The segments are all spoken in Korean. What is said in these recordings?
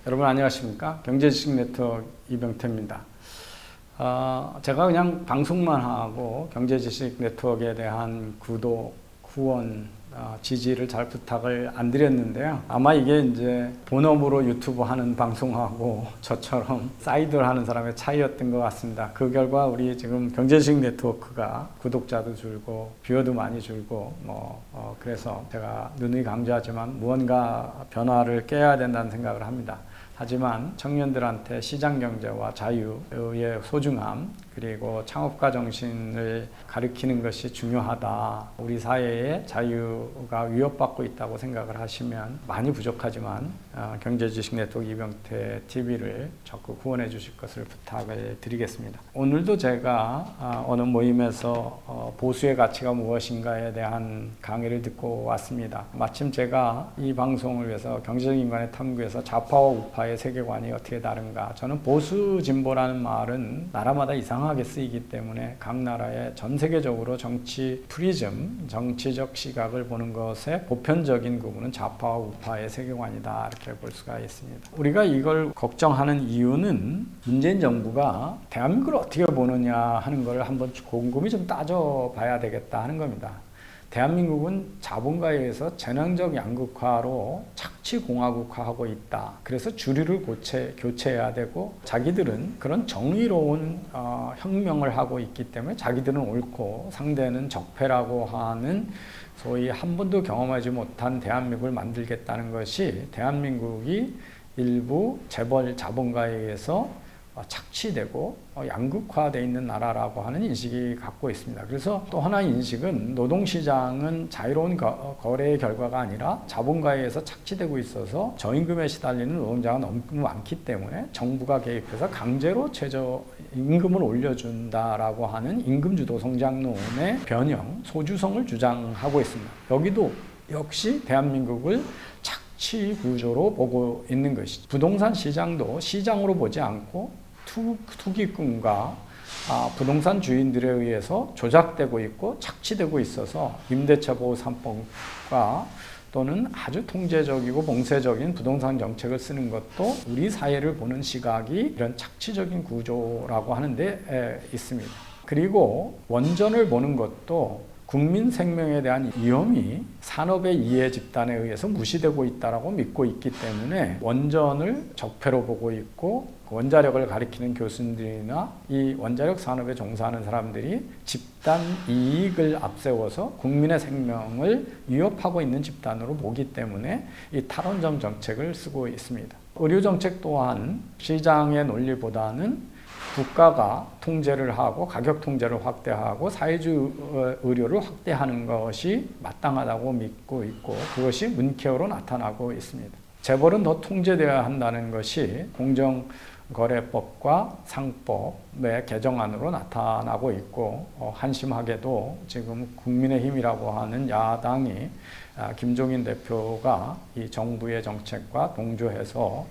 여러분 안녕하십니까? 경제지식 네트워크 이병태입니다. 제가 그냥 방송만 하고 경제지식 네트워크에 대한 구독, 후원, 지지를 잘 부탁을 안 드렸는데요. 아마 이게 이제 본업으로 유튜브 하는 방송하고 저처럼 사이드를 하는 사람의 차이였던 것 같습니다. 그 결과 우리 지금 경제지식 네트워크가 구독자도 줄고 뷰어도 많이 줄고 그래서 제가 누누이 강조하지만 무언가 변화를 깨야 된다는 생각을 합니다. 하지만 청년들한테 시장 경제와 자유의 소중함 그리고 창업가 정신을 가르치는 것이 중요하다. 우리 사회의 자유가 위협받고 있다고 생각을 하시면 많이 부족하지만 경제지식 네트워크 이병태 TV를 적극 후원해 주실 것을 부탁을 드리겠습니다. 오늘도 제가 어느 모임에서 보수의 가치가 무엇인가에 대한 강의를 듣고 왔습니다. 마침 제가 이 방송을 위해서 경제적 인간의 탐구에서 좌파와 우파의 세계관이 어떻게 다른가. 저는 보수 진보라는 말은 나라마다 이상하게 쓰이기 때문에 각 나라의 전 세계적으로 정치 프리즘, 정치적 시각을 보는 것의 보편적인 부분은 좌파와 우파의 세계관이다 이렇게 볼 수가 있습니다. 우리가 이걸 걱정하는 이유는 문재인 정부가 대한민국을 어떻게 보느냐 하는 걸 한번 곰곰이 좀 따져봐야 되겠다 하는 겁니다. 대한민국은 자본가에 의해서 전형적 양극화로 착취공화국화하고 있다. 그래서 주류를 교체해야 되고 자기들은 그런 정의로운 혁명을 하고 있기 때문에 자기들은 옳고 상대는 적폐라고 하는 소위 한 번도 경험하지 못한 대한민국을 만들겠다는 것이 대한민국이 일부 재벌 자본가에 의해서 착취되고 양극화되어 있는 나라라고 하는 인식이 갖고 있습니다. 그래서 또 하나의 인식은 노동시장은 자유로운 거래의 결과가 아니라 자본가에 의해서 착취되고 있어서 저임금에 시달리는 노동자가 너무 많기 때문에 정부가 개입해서 강제로 최저임금을 올려준다라고 하는 임금주도 성장론의 변형, 소주성을 주장하고 있습니다. 여기도 역시 대한민국을 착취 구조로 보고 있는 것이죠. 부동산 시장도 시장으로 보지 않고 투기꾼과 부동산 주인들에 의해서 조작되고 있고 착취되고 있어서 임대차 보호 3법과 또는 아주 통제적이고 봉쇄적인 부동산 정책을 쓰는 것도 우리 사회를 보는 시각이 이런 착취적인 구조라고 하는 데 있습니다. 그리고 원전을 보는 것도 국민 생명에 대한 위험이 산업의 이해 집단에 의해서 무시되고 있다고 믿고 있기 때문에 원전을 적폐로 보고 있고 원자력을 가리키는 교수들이나 이 원자력 산업에 종사하는 사람들이 집단 이익을 앞세워서 국민의 생명을 위협하고 있는 집단으로 보기 때문에 이 탈원전 정책을 쓰고 있습니다. 의료 정책 또한 시장의 논리보다는 국가가 통제를 하고 가격 통제를 확대하고 사회주의 의료를 확대하는 것이 마땅하다고 믿고 있고 그것이 문케어로 나타나고 있습니다. 재벌은 더 통제되어야 한다는 것이 공정거래법과 상법의 개정안으로 나타나고 있고 한심하게도 지금 국민의힘이라고 하는 야당이 김종인 대표가 이 정부의 정책과 동조해서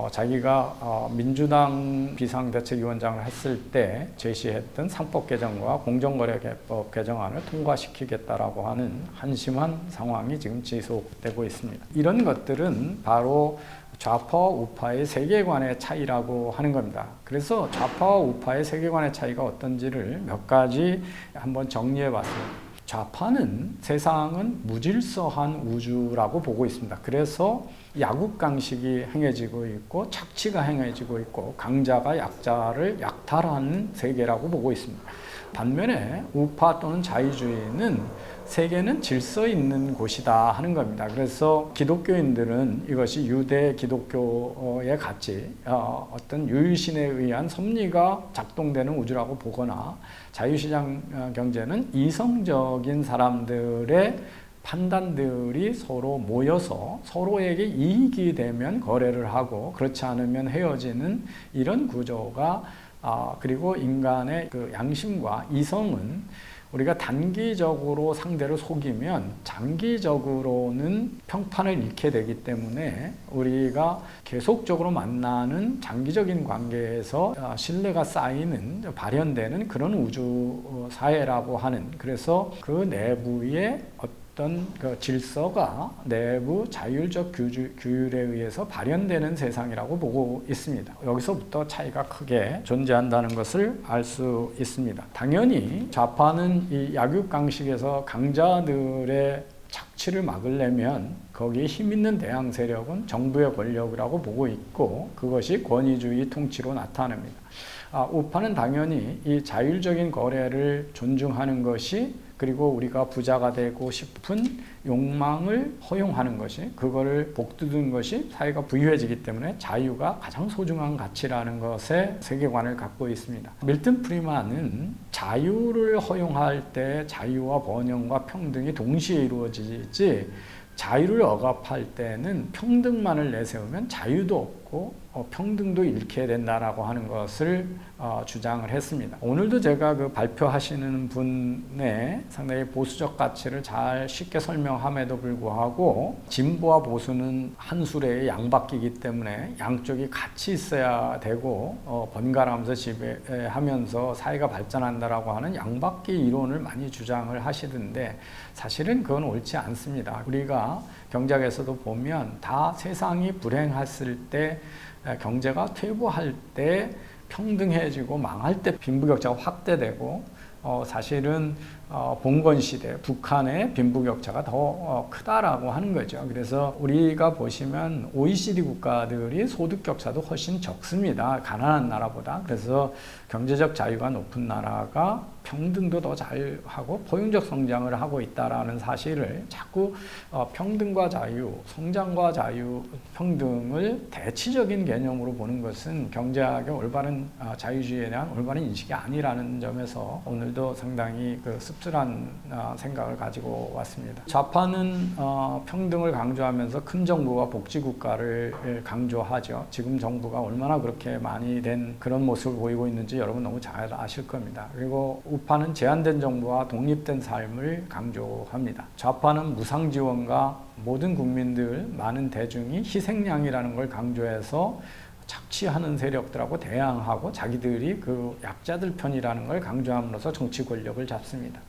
자기가 민주당 비상대책위원장을 했을 때 제시했던 상법 개정과 공정거래법 개정안을 통과시키겠다라고 하는 한심한 상황이 지금 지속되고 있습니다. 이런 것들은 바로 좌파와 우파의 세계관의 차이라고 하는 겁니다. 그래서 좌파와 우파의 세계관의 차이가 어떤지를 몇 가지 한번 정리해 봤습니다. 좌파는 세상은 무질서한 우주라고 보고 있습니다. 그래서 야국강식이 행해지고 있고 착취가 행해지고 있고 강자가 약자를 약탈하는 세계라고 보고 있습니다. 반면에 우파 또는 자유주의는 세계는 질서 있는 곳이다 하는 겁니다. 그래서 기독교인들은 이것이 유대 기독교의 가치, 어떤 유일신에 의한 섭리가 작동되는 우주라고 보거나 자유시장 경제는 이성적인 사람들의 판단들이 서로 모여서 서로에게 이익이 되면 거래를 하고 그렇지 않으면 헤어지는 이런 구조가 그리고 인간의 그 양심과 이성은 우리가 단기적으로 상대를 속이면 장기적으로는 평판을 잃게 되기 때문에 우리가 계속적으로 만나는 장기적인 관계에서 신뢰가 쌓이는 발현되는 그런 우주 사회라고 하는, 그래서 그 내부에 어떤 그 질서가 내부 자율적 규율에 의해서 발현되는 세상이라고 보고 있습니다. 여기서부터 차이가 크게 존재한다는 것을 알 수 있습니다. 당연히 좌파는 이 약육강식에서 강자들의 착취를 막으려면 거기에 힘 있는 대항 세력은 정부의 권력이라고 보고 있고 그것이 권위주의 통치로 나타납니다. 우파는 당연히 이 자율적인 거래를 존중하는 것이 그리고 우리가 부자가 되고 싶은 욕망을 허용하는 것이 그거를 복두는 것이 사회가 부유해지기 때문에 자유가 가장 소중한 가치라는 것에 세계관을 갖고 있습니다. 밀턴 프리만은 자유를 허용할 때 자유와 번영과 평등이 동시에 이루어지지 자유를 억압할 때는 평등만을 내세우면 자유도 없고 평등도 잃게 된다라고 하는 것을 주장을 했습니다. 오늘도 제가 그 발표하시는 분의 상당히 보수적 가치를 잘 쉽게 설명함에도 불구하고 진보와 보수는 한 수레의 양바퀴이기 때문에 양쪽이 같이 있어야 되고 번갈아가면서 지배하면서 사회가 발전한다라고 하는 양바퀴 이론을 많이 주장을 하시던데 사실은 그건 옳지 않습니다. 우리가 경제학에서도 보면 다 세상이 불행했을 때 경제가 퇴보할 때 평등해지고 망할 때 빈부격차가 확대되고 사실은 봉건 시대 북한의 빈부격차가 더 크다라고 하는 거죠. 그래서 우리가 보시면 OECD 국가들이 소득 격차도 훨씬 적습니다. 가난한 나라보다. 그래서 경제적 자유가 높은 나라가 평등도 더 잘하고 포용적 성장을 하고 있다라는 사실을 자꾸 평등과 자유, 성장과 자유, 평등을 대치적인 개념으로 보는 것은 경제학의 올바른 자유주의에 대한 올바른 인식이 아니라는 점에서 오늘도 상당히 그 씁쓸한 생각을 가지고 왔습니다. 좌파는 평등을 강조하면서 큰 정부와 복지국가를 강조하죠. 지금 정부가 얼마나 그렇게 많이 된 그런 모습을 보이고 있는지 여러분 너무 잘 아실 겁니다. 그리고 우파는 제한된 정부와 독립된 삶을 강조합니다. 좌파는 무상지원과 모든 국민들, 많은 대중이 희생양이라는 걸 강조해서 착취하는 세력들하고 대항하고 자기들이 그 약자들 편이라는 걸 강조함으로써 정치 권력을 잡습니다.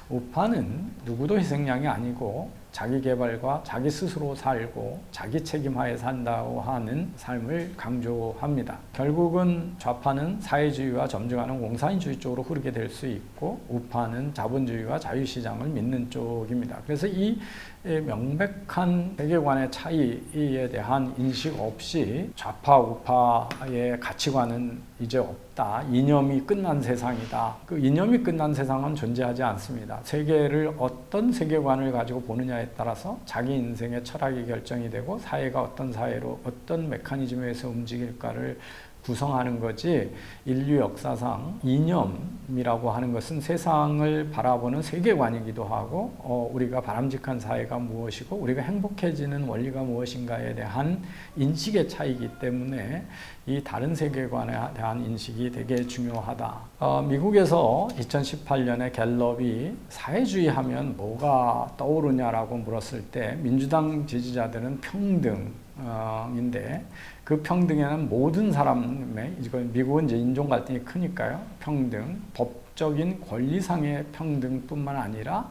우파는 누구도 희생양이 아니고 자기 개발과 자기 스스로 살고 자기 책임하에 산다고 하는 삶을 강조합니다. 결국은 좌파는 사회주의와 점증하는 공산주의 쪽으로 흐르게 될 수 있고 우파는 자본주의와 자유시장을 믿는 쪽입니다. 그래서 이 명백한 세계관의 차이에 대한 인식 없이 좌파 우파의 가치관은 이제 없다. 이념이 끝난 세상이다. 그 이념이 끝난 세상은 존재하지 않습니다. 세계를 어떤 세계관을 가지고 보느냐에 따라서 자기 인생의 철학이 결정이 되고 사회가 어떤 사회로 어떤 메커니즘에 의해서 움직일까를 구성하는 거지 인류 역사상 이념이라고 하는 것은 세상을 바라보는 세계관이기도 하고 우리가 바람직한 사회가 무엇이고 우리가 행복해지는 원리가 무엇인가에 대한 인식의 차이이기 때문에 이 다른 세계관에 대한 인식이 되게 중요하다. 미국에서 2018년에 갤럽이 사회주의 하면 뭐가 떠오르냐라고 물었을 때 민주당 지지자들은 평등인데 그 평등에는 모든 사람의 미국은 이제 인종 갈등이 크니까요. 평등, 법적인 권리상의 평등뿐만 아니라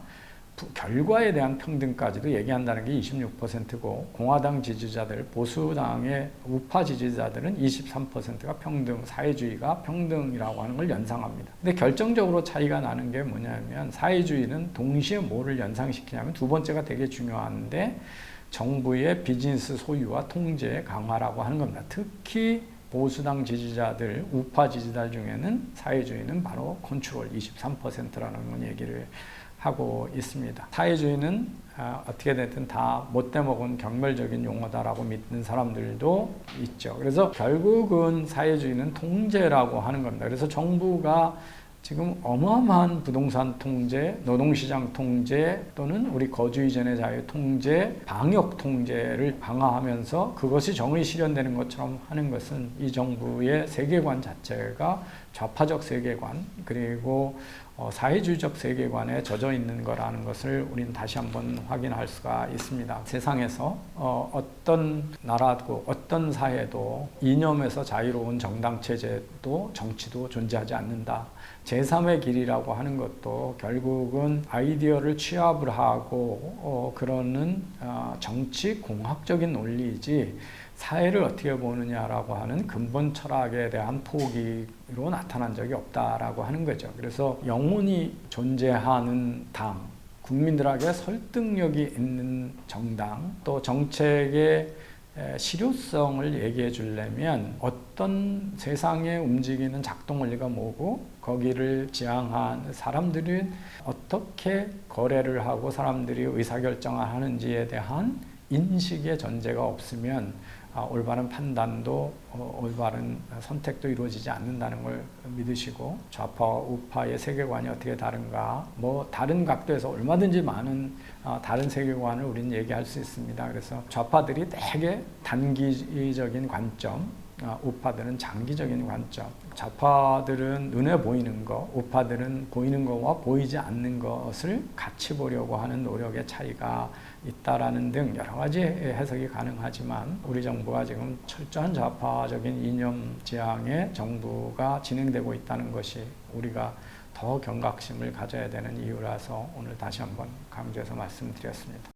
결과에 대한 평등까지도 얘기한다는 게 26%고 공화당 지지자들, 보수당의 우파 지지자들은 23%가 평등, 사회주의가 평등이라고 하는 걸 연상합니다. 근데 결정적으로 차이가 나는 게 뭐냐면 사회주의는 동시에 뭐를 연상시키냐면 두 번째가 되게 중요한데 정부의 비즈니스 소유와 통제 강화라고 하는 겁니다. 특히 보수당 지지자들, 우파 지지자들 중에는 사회주의는 바로 컨트롤 23%라는 얘기를 하고 있습니다. 사회주의는 어떻게 됐든 다 못돼 먹은 경멸적인 용어다라고 믿는 사람들도 있죠. 그래서 결국은 사회주의는 통제라고 하는 겁니다. 그래서 정부가 지금 어마어마한 부동산 통제, 노동시장 통제 또는 우리 거주 이전의 자유 통제, 방역 통제를 강화하면서 그것이 정의 실현되는 것처럼 하는 것은 이 정부의 세계관 자체가 좌파적 세계관 그리고 사회주의적 세계관에 젖어 있는 거라는 것을 우리는 다시 한번 확인할 수가 있습니다. 세상에서 어떤 나라도 어떤 사회도 이념에서 자유로운 정당 체제도 정치도 존재하지 않는다. 제3의 길이라고 하는 것도 결국은 아이디어를 취합을 하고 그러는 정치 공학적인 논리이지 사회를 어떻게 보느냐라고 하는 근본 철학에 대한 포기로 나타난 적이 없다라고 하는 거죠. 그래서 영원히 존재하는 당, 국민들에게 설득력이 있는 정당, 또 정책의 실효성을 얘기해 주려면 어떤 세상에 움직이는 작동 원리가 뭐고 거기를 지향한 사람들이 어떻게 거래를 하고 사람들이 의사결정을 하는지에 대한 인식의 전제가 없으면 올바른 판단도 올바른 선택도 이루어지지 않는다는 걸 믿으시고 좌파와 우파의 세계관이 어떻게 다른가 뭐 다른 각도에서 얼마든지 많은 다른 세계관을 우리는 얘기할 수 있습니다. 그래서 좌파들이 되게 단기적인 관점, 우파들은 장기적인 관점, 좌파들은 눈에 보이는 것, 우파들은 보이는 것과 보이지 않는 것을 같이 보려고 하는 노력의 차이가 있다라는 등 여러 가지 해석이 가능하지만 우리 정부가 지금 철저한 좌파적인 이념 지향의 정부가 진행되고 있다는 것이 우리가 더 경각심을 가져야 되는 이유라서 오늘 다시 한번 강조해서 말씀드렸습니다.